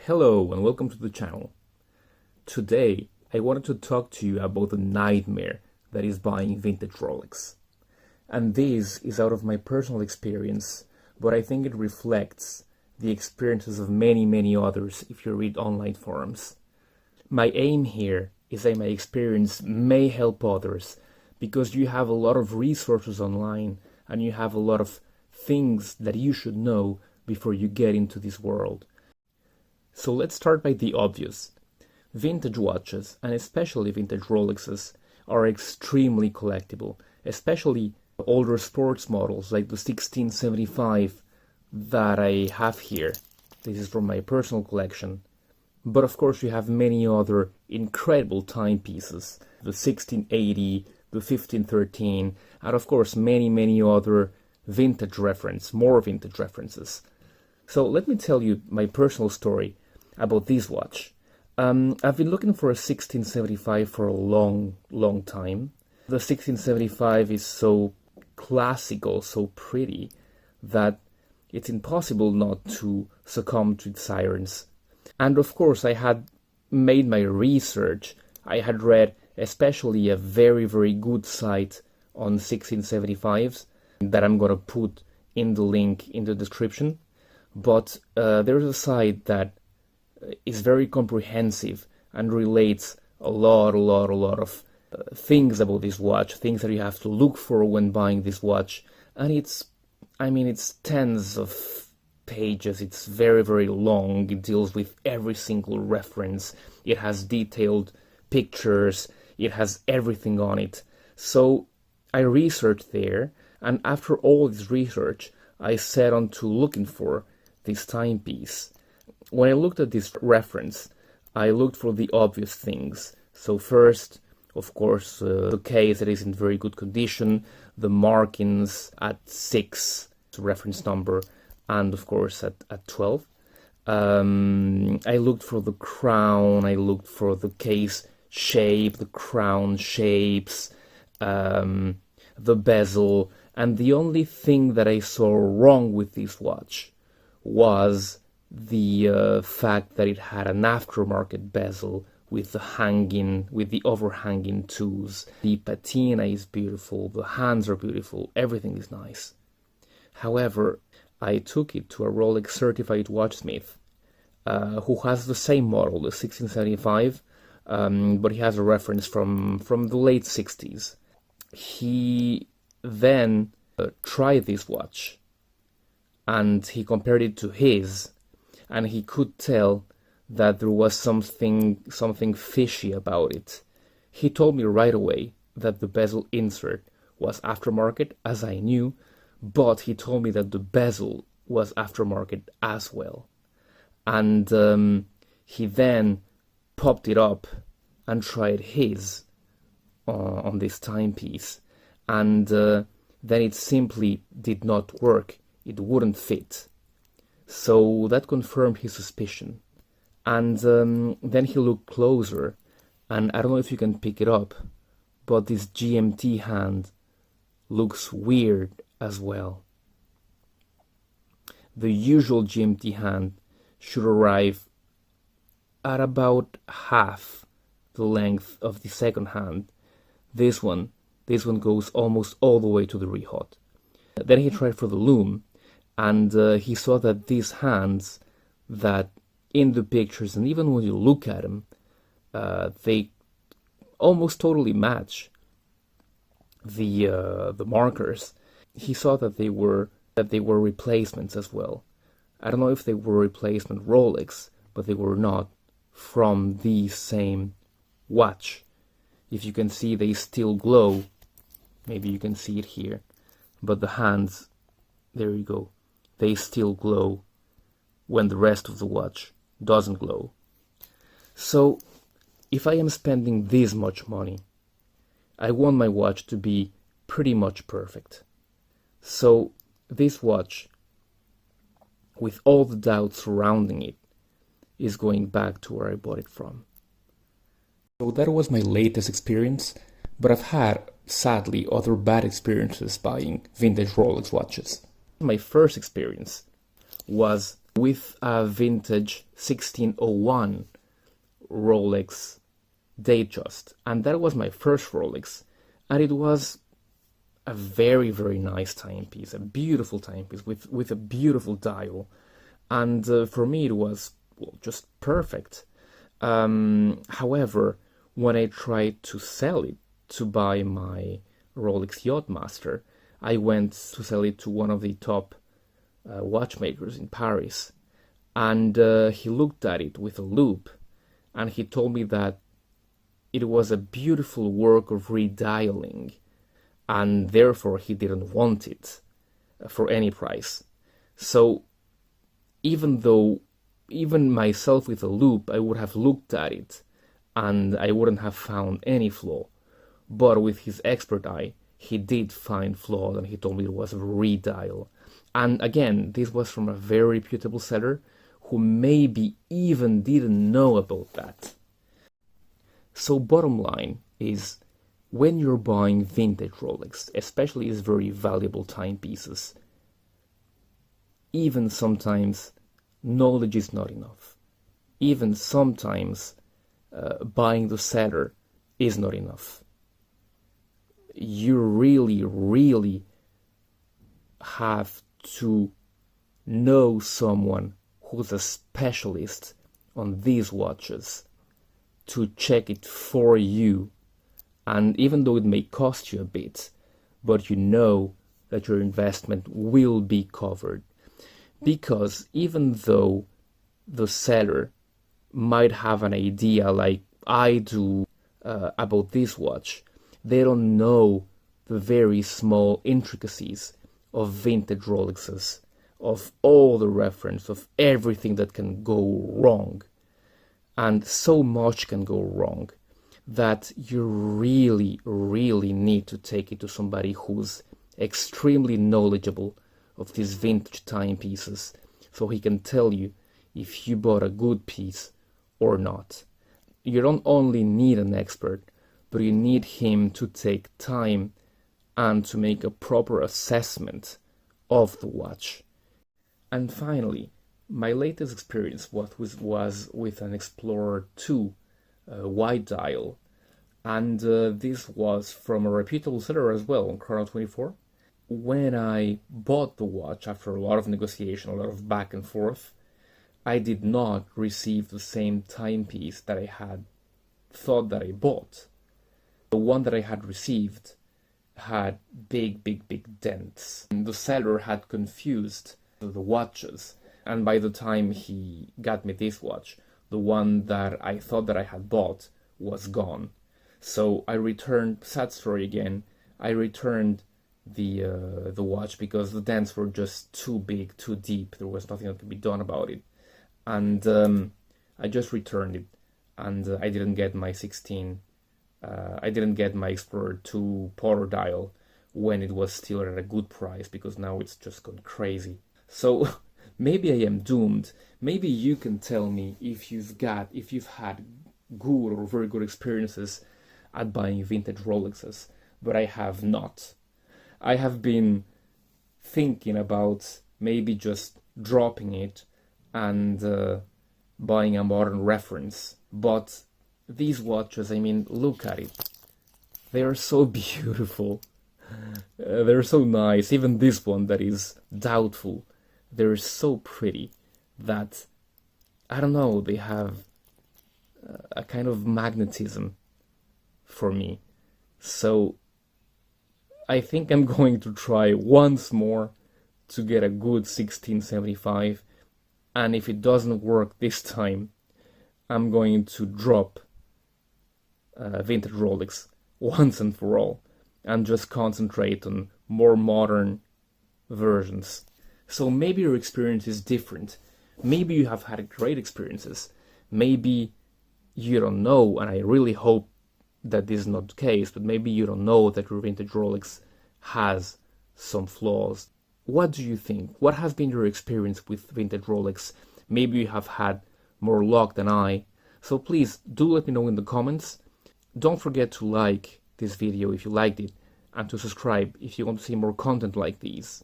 Hello and welcome to the channel. Today I wanted to talk to you about the nightmare that is buying vintage Rolex. And this is out of my personal experience, but I think it reflects the experiences of many others if you read online forums. My aim here is that my experience may help others because you have a lot of resources online and you have a lot of things that you should know before you get into this world. So let's start by the obvious. Vintage watches, and especially vintage Rolexes, are extremely collectible, especially older sports models like the 1675 that I have here. This is from my personal collection. But of course you have many other incredible timepieces, the 1680, the 1513, and of course many other more vintage references. So let me tell you my personal story about this watch. I've been looking for a 1675 for a long time. The 1675 is so classical, so pretty, that it's impossible not to succumb to its sirens. And of course I had made my research. I had read especially a very good site on 1675s that I'm gonna put in the link in the description. But there's a site that is very comprehensive and relates a lot of things about this watch, things that you have to look for when buying this watch. And it's tens of pages. It's very long. It deals with every single reference. It has detailed pictures. It has everything on it. So I researched there, and after all this research, I set on to looking for this timepiece. When I looked at this reference, I looked for the obvious things. So first, of course, the case that is in very good condition, the markings at 6, the reference number, and of course at 12. I looked for the crown, I looked for the case shape, the crown shapes, the bezel, and the only thing that I saw wrong with this watch was the fact that it had an aftermarket bezel with the overhanging tools. The patina is beautiful, the hands are beautiful, everything is nice. However, I took it to a Rolex certified watchsmith who has the same model, the 1675, but he has a reference from the late 60s. He then tried this watch and he compared it to his, and he could tell that there was something fishy about it. He told me right away that the bezel insert was aftermarket, as I knew, but he told me that the bezel was aftermarket as well. And he then popped it up and tried his on this timepiece, and then it simply did not work. It wouldn't fit. So that confirmed his suspicion. And then he looked closer, and I don't know if you can pick it up, but this GMT hand looks weird as well. The usual GMT hand should arrive at about half the length of the second hand. This one goes almost all the way to the rehot. Then he tried for the loom, and he saw that these hands, that in the pictures and even when you look at them, they almost totally match the markers. He saw that they were replacements as well. I don't know if they were replacement Rolex, but they were not from the same watch. If you can see, they still glow. Maybe you can see it here, but the hands, there you go, they still glow when the rest of the watch doesn't glow. So if I am spending this much money, I want my watch to be pretty much perfect. So this watch, with all the doubts surrounding it, is going back to where I bought it from. So that was my latest experience, but I've had, sadly, other bad experiences buying vintage Rolex watches. My first experience was with a vintage 1601 Rolex Datejust, and that was my first Rolex, and it was a very, very nice timepiece, a beautiful timepiece with a beautiful dial, and for me it was, well, just perfect. However, when I tried to sell it to buy my Rolex Yachtmaster, I went to sell it to one of the top watchmakers in Paris, and he looked at it with a loupe, and he told me that it was a beautiful work of redialing, and therefore he didn't want it for any price. So even though, even myself with a loupe, I would have looked at it and I wouldn't have found any flaw, but with his expert eye, he did find flaws, and he told me it was a redial. And again, this was from a very reputable seller who maybe even didn't know about that. So bottom line is, when you're buying vintage Rolex, especially these very valuable timepieces, even sometimes knowledge is not enough. Even sometimes buying the seller is not enough. You really, really have to know someone who's a specialist on these watches to check it for you. And even though it may cost you a bit, but you know that your investment will be covered. Because even though the seller might have an idea like I do about this watch, they don't know the very small intricacies of vintage Rolexes, of all the reference, of everything that can go wrong. And so much can go wrong that you really, really need to take it to somebody who's extremely knowledgeable of these vintage timepieces, so he can tell you if you bought a good piece or not. You don't only need an expert, but you need him to take time and to make a proper assessment of the watch. And finally, my latest experience was with an Explorer 2 wide dial, and this was from a reputable seller as well, on Chrono24. When I bought the watch, after a lot of negotiation, a lot of back and forth, I did not receive the same timepiece that I had thought that I bought. The one that I had received had big dents. And the seller had confused the watches, and by the time he got me this watch, the one that I thought that I had bought was gone. So I returned, sad story again, I returned the watch because the dents were just too big, too deep. There was nothing that could be done about it. And I just returned it, and I didn't get my I didn't get my Explorer 2 Polar dial when it was still at a good price, because now it's just gone crazy. So maybe I am doomed. Maybe you can tell me if you've had good or very good experiences at buying vintage Rolexes, but I have not. I have been thinking about maybe just dropping it and buying a modern reference, but these watches, I mean, look at it. They are so beautiful. They're so nice. Even this one that is doubtful, they're so pretty that, I don't know, they have a kind of magnetism for me. So I think I'm going to try once more to get a good 1675, and if it doesn't work this time, I'm going to drop vintage Rolex once and for all and just concentrate on more modern versions. So maybe your experience is different. Maybe you have had great experiences. Maybe you don't know, and I really hope that this is not the case, but maybe you don't know that your vintage Rolex has some flaws. What do you think? What has been your experience with vintage Rolex? Maybe you have had more luck than I. So please do let me know in the comments. Don't forget to like this video if you liked it, and to subscribe if you want to see more content like these.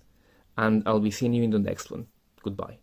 And I'll be seeing you in the next one. Goodbye.